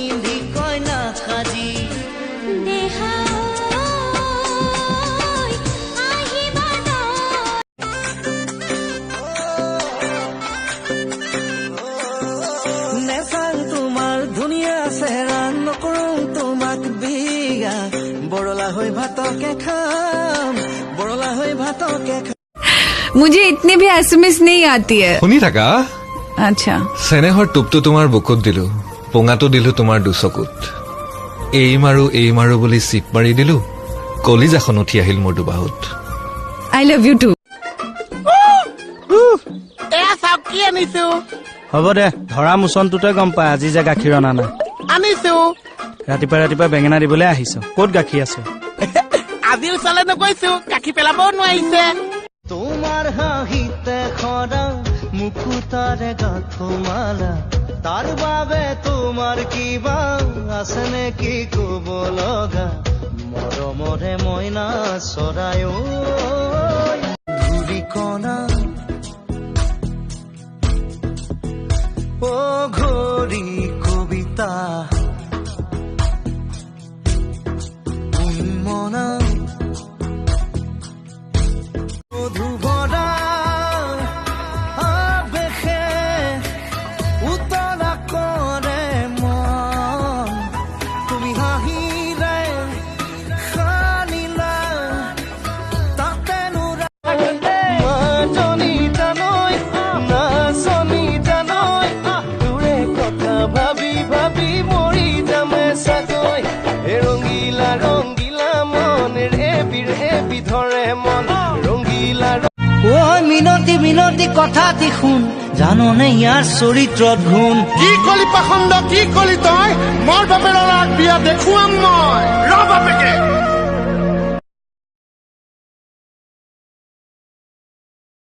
পিন্ধি কইনা সাজি নেচাং তোমাৰ ধুনীয়া চেহেৰা নকৰোঁ তোমাক বিয়া বৰলা হৈ ভাতকে খাম বৰলা হৈ ভাতকে খাম मुझे इतनी भी एसएमएस नहीं आती है শুনি থাকা अच्छा চেনেহৰ টোপটো তোমাৰ বুকুত দিলো পোঙাটো দিলো তোমাৰ দুচকুত এই মাৰো বুলি চিপ মাৰি দিলো কলিজাখন উঠি আহিল মোৰ দুবাহুত आई लव यू टू কি আনিছো হ'ব দে ধৰা মুচনটোতে গম পাই আজি যে গাখীৰ অনা নাই আনিছো ৰাতিপুৱা বেঙেনা দিবলৈ আহিছ ক'ত গাখীৰ আছে আজি ওচৰলৈ নগৈছো গাখীৰ পেলাবও নোৱাৰিছে তোমাৰ হাঁহিতে খৰা মুকুতাৰে গাঁঠমালা তাৰ বাবে তোমাৰ কিবা আছে নেকি ক'ব লগা মৰমৰে মইনা চৰাই ঘূৰি কণা অ ঘড়ী কবিতা উন্মনা মধুবৰা আবেশে উতলা কৰে মন তুমি হাঁহিলে সানিলা তাতে মাজনী জানৈ নাচনী জানৈ তোৰে কথা ভাবি ভাবি মৰি যামে চাগৈ ৰঙিলা ৰঙিলা মন ৰেবি ধৰে মন ৰঙিলা ঐ মিনতি মিনতি কথাটি শুন জাননে ইয়াৰ চৰিত্ৰত গুণ কি কলি পাখণ্ড কি কলি তই মোৰ বাপেৰ ল'ৰাক বিয়া দেখুৱাম মই